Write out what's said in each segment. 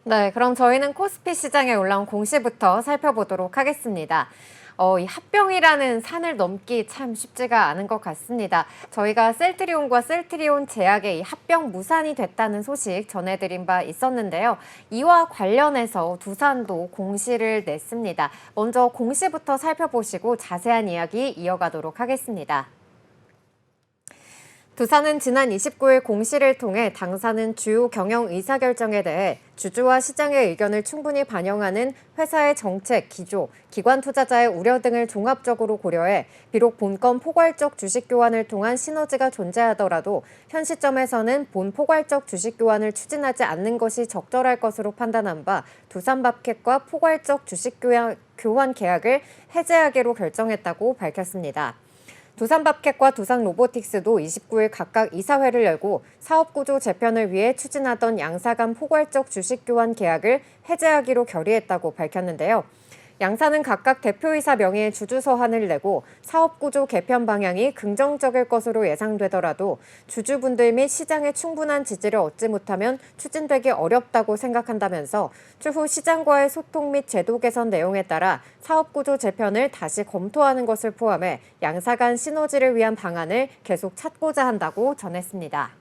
네, 그럼 저희는 코스피 시장에 올라온 공시부터 살펴보도록 하겠습니다. 이 합병이라는 산을 넘기 참 쉽지가 않은 것 같습니다. 저희가 셀트리온과 셀트리온 제약의 이 합병 무산이 됐다는 소식 전해드린 바 있었는데요. 이와 관련해서 두산도 공시를 냈습니다. 먼저 공시부터 살펴보시고 자세한 이야기 이어가도록 하겠습니다. 두산은 지난 29일 공시를 통해 당사는 주요 경영 의사결정에 대해 주주와 시장의 의견을 충분히 반영하는 회사의 정책, 기조, 기관 투자자의 우려 등을 종합적으로 고려해 비록 본건 포괄적 주식 교환을 통한 시너지가 존재하더라도 현 시점에서는 본 포괄적 주식 교환을 추진하지 않는 것이 적절할 것으로 판단한 바 두산밥켓과 포괄적 주식 교환 계약을 해제하기로 결정했다고 밝혔습니다. 두산밥켓과 두산로보틱스도 29일 각각 이사회를 열고 사업구조 재편을 위해 추진하던 양사 간 포괄적 주식 교환 계약을 해제하기로 결의했다고 밝혔는데요. 양사는 각각 대표이사 명의의 주주서한을 내고 사업구조 개편 방향이 긍정적일 것으로 예상되더라도 주주분들 및 시장의 충분한 지지를 얻지 못하면 추진되기 어렵다고 생각한다면서 추후 시장과의 소통 및 제도 개선 내용에 따라 사업구조 재편을 다시 검토하는 것을 포함해 양사 간 시너지를 위한 방안을 계속 찾고자 한다고 전했습니다.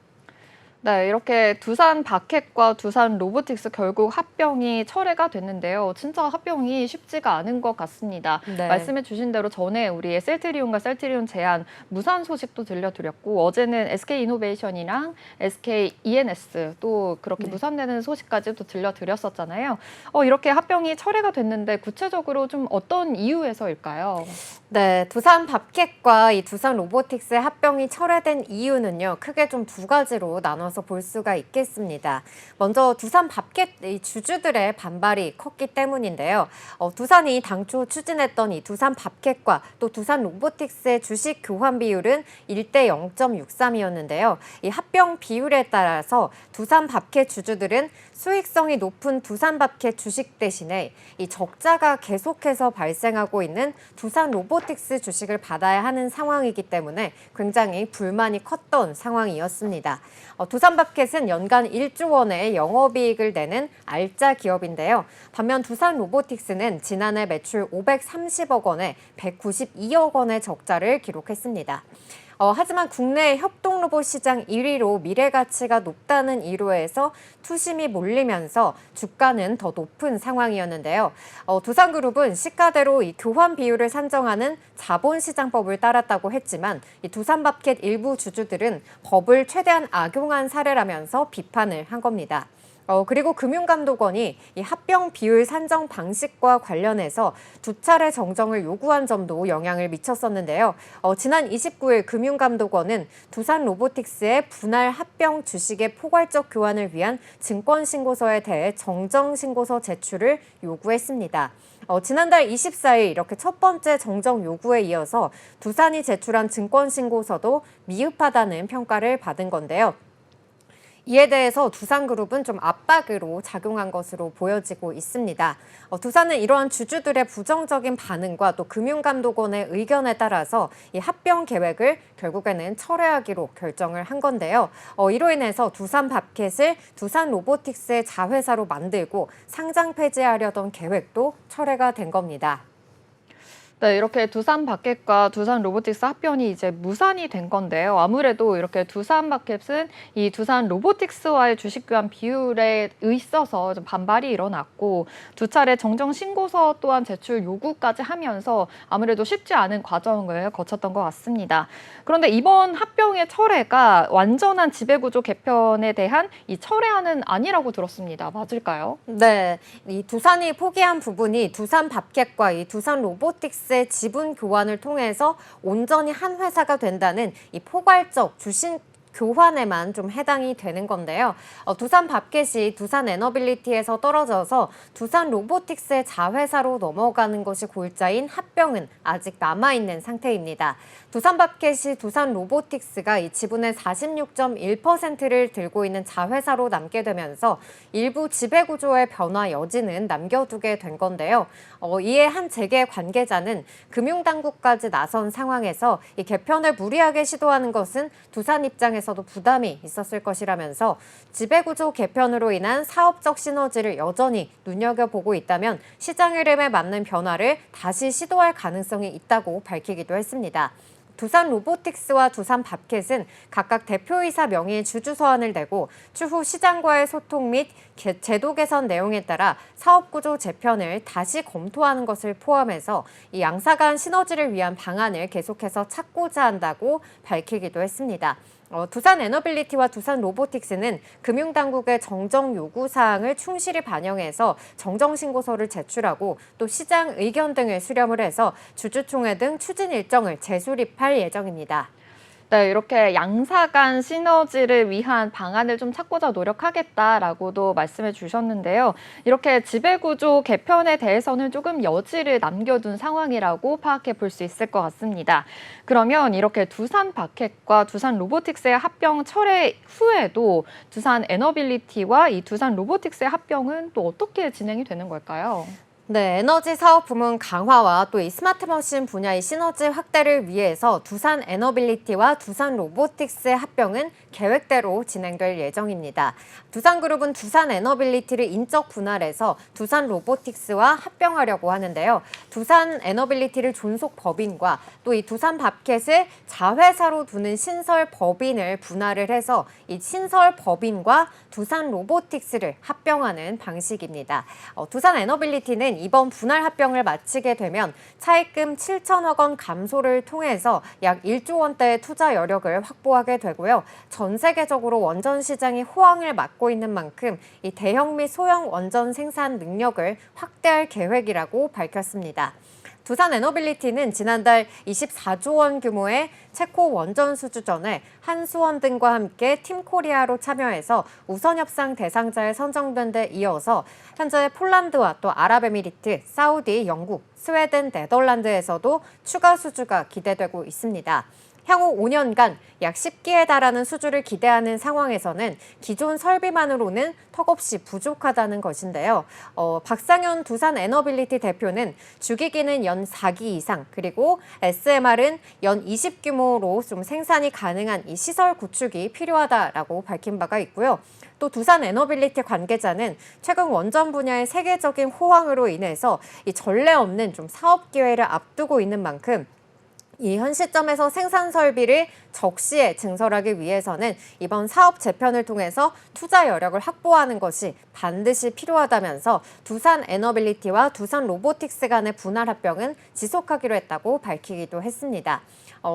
네, 이렇게 두산 바켓과 두산 로보틱스 결국 합병이 철회가 됐는데요. 진짜 합병이 쉽지가 않은 것 같습니다. 네. 말씀해 주신 대로 전에 우리의 셀트리온과 셀트리온 제안 무산 소식도 들려드렸고 어제는 SK이노베이션이랑 SKENS 또 그렇게 무산되는 소식까지도 들려드렸었잖아요. 이렇게 합병이 철회가 됐는데 구체적으로 좀 어떤 이유에서일까요? 네, 두산 밥켓과 이 두산 로보틱스의 합병이 철회된 이유는요, 크게 좀 두 가지로 나눠서 볼 수가 있겠습니다. 먼저 두산 밥켓 주주들의 반발이 컸기 때문인데요. 두산이 당초 추진했던 이 두산 밥켓과 또 두산 로보틱스의 주식 교환 비율은 1대 0.63이었는데요. 이 합병 비율에 따라서 두산 밥켓 주주들은 수익성이 높은 두산 밥켓 주식 대신에 이 적자가 계속해서 발생하고 있는 두산 로보틱스 주식을 받아야 하는 상황이기 때문에 굉장히 불만이 컸던 상황이었습니다. 두산 밥켓은 연간 1조 원의 영업이익을 내는 알짜 기업인데요. 반면 두산 로보틱스는 지난해 매출 530억 원에 192억 원의 적자를 기록했습니다. 하지만 국내 협동 로봇 시장 1위로 미래 가치가 높다는 이유에서 투심이 몰리면서 주가는 더 높은 상황이었는데요. 두산그룹은 시가대로 이 교환 비율을 산정하는 자본시장법을 따랐다고 했지만 이 두산밥켓 일부 주주들은 법을 최대한 악용한 사례라면서 비판을 한 겁니다. 그리고 금융감독원이 이 합병 비율 산정 방식과 관련해서 두 차례 정정을 요구한 점도 영향을 미쳤었는데요. 지난 29일 금융감독원은 두산 로보틱스의 분할 합병 주식의 포괄적 교환을 위한 증권신고서에 대해 정정신고서 제출을 요구했습니다. 지난달 24일 이렇게 첫 번째 정정 요구에 이어서 두산이 제출한 증권신고서도 미흡하다는 평가를 받은 건데요. 이에 대해서 두산그룹은 좀 압박으로 작용한 것으로 보여지고 있습니다. 두산은 이러한 주주들의 부정적인 반응과 또 금융감독원의 의견에 따라서 이 합병 계획을 결국에는 철회하기로 결정을 한 건데요. 이로 인해서 두산밥켓을 두산로보틱스의 자회사로 만들고 상장 폐지하려던 계획도 철회가 된 겁니다. 네, 이렇게 두산 바켓과 두산 로보틱스 합병이 이제 무산이 된 건데요. 아무래도 이렇게 두산 바켓은 이 두산 로보틱스와의 주식 교환 비율에 있어서 좀 반발이 일어났고 두 차례 정정 신고서 또한 제출 요구까지 하면서 아무래도 쉽지 않은 과정을 거쳤던 것 같습니다. 그런데 이번 합병의 철회가 완전한 지배구조 개편에 대한 이 철회안은 아니라고 들었습니다. 맞을까요? 네, 이 두산이 포기한 부분이 두산 밥켓과 이 두산 로보틱스의 지분 교환을 통해서 온전히 한 회사가 된다는 이 포괄적 주식 교환에만 좀 해당이 되는 건데요. 두산 밥켓이 두산 에너빌리티에서 떨어져서 두산 로보틱스의 자회사로 넘어가는 것이 골자인 합병은 아직 남아있는 상태입니다. 두산 밥켓이 두산 로보틱스가 이 지분의 46.1%를 들고 있는 자회사로 남게 되면서 일부 지배구조의 변화 여지는 남겨두게 된 건데요. 이에 한 재계 관계자는 금융당국까지 나선 상황에서 이 개편을 무리하게 시도하는 것은 두산 입장에서 입장에서도 부담이 있었을 것이라면서 지배구조 개편으로 인한 사업적 시너지를 여전히 눈여겨보고 있다면 시장 흐름에 맞는 변화를 다시 시도할 가능성이 있다고 밝히기도 했습니다. 두산 로보틱스와 두산 밥켓은 각각 대표이사 명의의 주주 서한을 내고 추후 시장과의 소통 및 제도 개선 내용에 따라 사업구조 재편을 다시 검토하는 것을 포함해서 이 양사 간 시너지를 위한 방안을 계속해서 찾고자 한다고 밝히기도 했습니다. 두산 에너빌리티와 두산 로보틱스는 금융당국의 정정 요구사항을 충실히 반영해서 정정신고서를 제출하고 또 시장 의견 등을 수렴을 해서 주주총회 등 추진 일정을 재수립할 예정입니다. 네, 이렇게 양사 간 시너지를 위한 방안을 좀 찾고자 노력하겠다라고도 말씀해 주셨는데요. 이렇게 지배구조 개편에 대해서는 조금 여지를 남겨둔 상황이라고 파악해 볼 수 있을 것 같습니다. 그러면 이렇게 두산 바켓과 두산 로보틱스의 합병 철회 후에도 두산 에너빌리티와 이 두산 로보틱스의 합병은 또 어떻게 진행이 되는 걸까요? 네, 에너지 사업 부문 강화와 또 이 스마트 머신 분야의 시너지 확대를 위해서 두산 에너빌리티와 두산 로보틱스의 합병은 계획대로 진행될 예정입니다. 두산그룹은 두산 에너빌리티를 인적 분할해서 두산 로보틱스와 합병하려고 하는데요. 두산 에너빌리티를 존속 법인과 또 이 두산 밥켓을 자회사로 두는 신설 법인을 분할을 해서 이 신설 법인과 두산 로보틱스를 합병하는 방식입니다. 두산 에너빌리티는 이번 분할 합병을 마치게 되면 차입금 7천억 원 감소를 통해서 약 1조 원대의 투자 여력을 확보하게 되고요. 전 세계적으로 원전 시장이 호황을 맞고 있는 만큼 이 대형 및 소형 원전 생산 능력을 확대할 계획이라고 밝혔습니다. 두산 에너빌리티는 지난달 24조 원 규모의 체코 원전 수주전에 한수원 등과 함께 팀코리아로 참여해서 우선 협상 대상자에 선정된 데 이어서 현재 폴란드와 또 아랍에미리트, 사우디, 영국, 스웨덴, 네덜란드에서도 추가 수주가 기대되고 있습니다. 향후 5년간 약 10기에 달하는 수주를 기대하는 상황에서는 기존 설비만으로는 턱없이 부족하다는 것인데요. 박상현 두산 에너빌리티 대표는 주기기는 연 4기 이상 그리고 SMR은 연 20 규모로 좀 생산이 가능한 이 시설 구축이 필요하다라고 밝힌 바가 있고요. 또 두산 에너빌리티 관계자는 최근 원전 분야의 세계적인 호황으로 인해서 이 전례 없는 좀 사업 기회를 앞두고 있는 만큼 이 현 시점에서 생산 설비를 적시에 증설하기 위해서는 이번 사업 재편을 통해서 투자 여력을 확보하는 것이 반드시 필요하다면서 두산 에너빌리티와 두산 로보틱스 간의 분할 합병은 지속하기로 했다고 밝히기도 했습니다.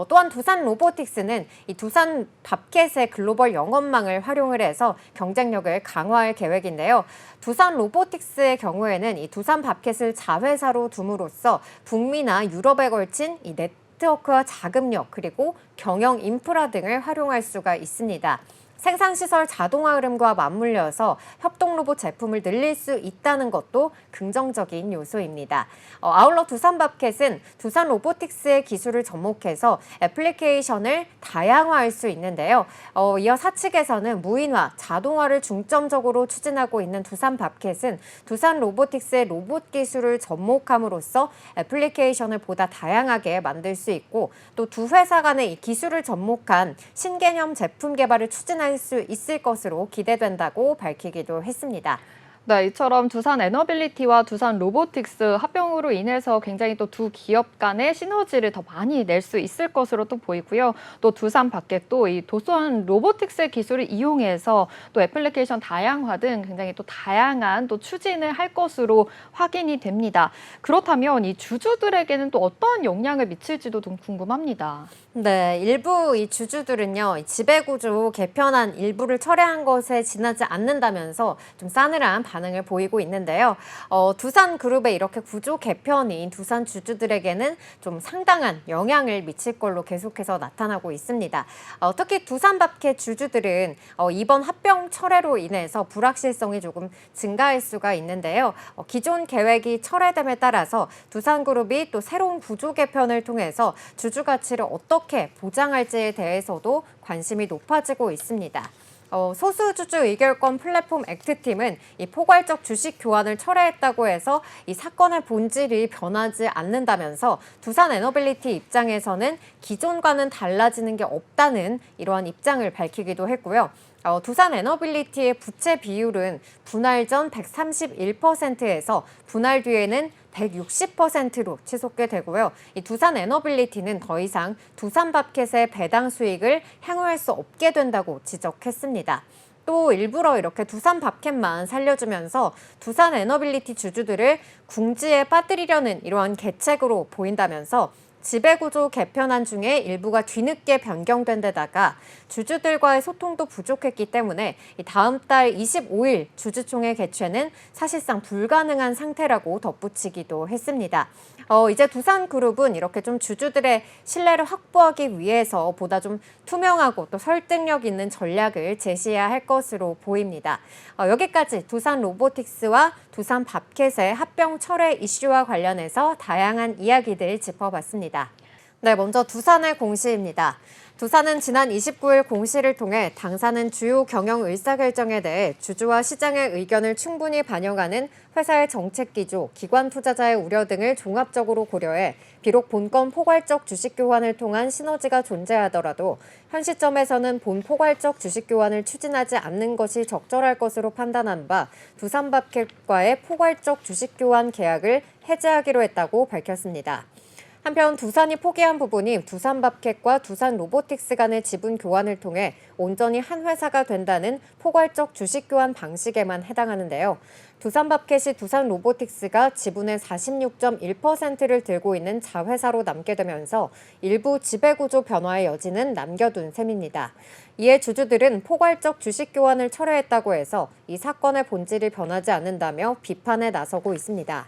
또한 두산 로보틱스는 이 두산 밥켓의 글로벌 영업망을 활용을 해서 경쟁력을 강화할 계획인데요. 두산 로보틱스의 경우에는 이 두산 밥켓을 자회사로 둠으로써 북미나 유럽에 걸친 이 네트워크와 자금력 그리고 경영 인프라 등을 활용할 수가 있습니다. 생산시설 자동화 흐름과 맞물려서 협동 로봇 제품을 늘릴 수 있다는 것도 긍정적인 요소입니다. 아울러 두산 밥켓은 두산 로보틱스의 기술을 접목해서 애플리케이션을 다양화할 수 있는데요. 이어 사측에서는 무인화, 자동화를 중점적으로 추진하고 있는 두산 밥켓은 두산 로보틱스의 로봇 기술을 접목함으로써 애플리케이션을 보다 다양하게 만들 수 있고 또 두 회사 간의 이 기술을 접목한 신개념 제품 개발을 추진할 수 있을 것으로 기대된다고 밝히기도 했습니다. 네, 이처럼 두산 에너빌리티와 두산 로보틱스 합병으로 인해서 굉장히 또 두 기업 간의 시너지를 더 많이 낼 수 있을 것으로 또 보이고요. 또 두산 바켓도 이 두산 로보틱스의 기술을 이용해서 또 애플리케이션 다양화 등 굉장히 또 다양한 또 추진을 할 것으로 확인이 됩니다. 그렇다면 이 주주들에게는 또 어떤 영향을 미칠지도 좀 궁금합니다. 네, 일부 이 주주들은요, 지배구조 개편안 일부를 철회한 것에 지나지 않는다면서 좀 싸늘한 반응을 보이고 있는데요. 두산그룹의 이렇게 구조 개편이 두산 주주들에게는 좀 상당한 영향을 미칠 걸로 계속해서 나타나고 있습니다. 특히 두산밥켓 주주들은 이번 합병 철회로 인해서 불확실성이 조금 증가할 수가 있는데요. 기존 계획이 철회됨에 따라서 두산그룹이 또 새로운 구조 개편을 통해서 주주 가치를 어떻게 보장할지에 대해서도 관심이 높아지고 있습니다. 소수주주 의결권 플랫폼 액트팀은 이 포괄적 주식 교환을 철회했다고 해서 이 사건의 본질이 변하지 않는다면서 두산에너빌리티 입장에서는 기존과는 달라지는 게 없다는 이러한 입장을 밝히기도 했고요. 두산에너빌리티의 부채 비율은 분할 전 131%에서 분할 뒤에는 160%로 치솟게 되고요. 이 두산에너빌리티는 더 이상 두산밥켓의 배당 수익을 향유할 수 없게 된다고 지적했습니다. 또 일부러 이렇게 두산밥켓만 살려주면서 두산에너빌리티 주주들을 궁지에 빠뜨리려는 이러한 계책으로 보인다면서 지배구조 개편안 중에 일부가 뒤늦게 변경된 데다가 주주들과의 소통도 부족했기 때문에 다음 달 25일 주주총회 개최는 사실상 불가능한 상태라고 덧붙이기도 했습니다. 이제 두산그룹은 이렇게 좀 주주들의 신뢰를 확보하기 위해서 보다 좀 투명하고 또 설득력 있는 전략을 제시해야 할 것으로 보입니다. 여기까지 두산로보틱스와 두산밥켓의 합병 철회 이슈와 관련해서 다양한 이야기들 짚어봤습니다. 네, 먼저 두산의 공시입니다. 두산은 지난 29일 공시를 통해 당사는 주요 경영 의사결정에 대해 주주와 시장의 의견을 충분히 반영하는 회사의 정책 기조, 기관 투자자의 우려 등을 종합적으로 고려해 비록 본건 포괄적 주식 교환을 통한 시너지가 존재하더라도 현 시점에서는 본 포괄적 주식 교환을 추진하지 않는 것이 적절할 것으로 판단한 바 두산밥켓과의 포괄적 주식 교환 계약을 해제하기로 했다고 밝혔습니다. 한편 두산이 포기한 부분이 두산밥켓과 두산로보틱스 간의 지분 교환을 통해 온전히 한 회사가 된다는 포괄적 주식 교환 방식에만 해당하는데요. 두산밥켓이 두산로보틱스가 지분의 46.1%를 들고 있는 자회사로 남게 되면서 일부 지배구조 변화의 여지는 남겨둔 셈입니다. 이에 주주들은 포괄적 주식 교환을 철회했다고 해서 이 사건의 본질이 변하지 않는다며 비판에 나서고 있습니다.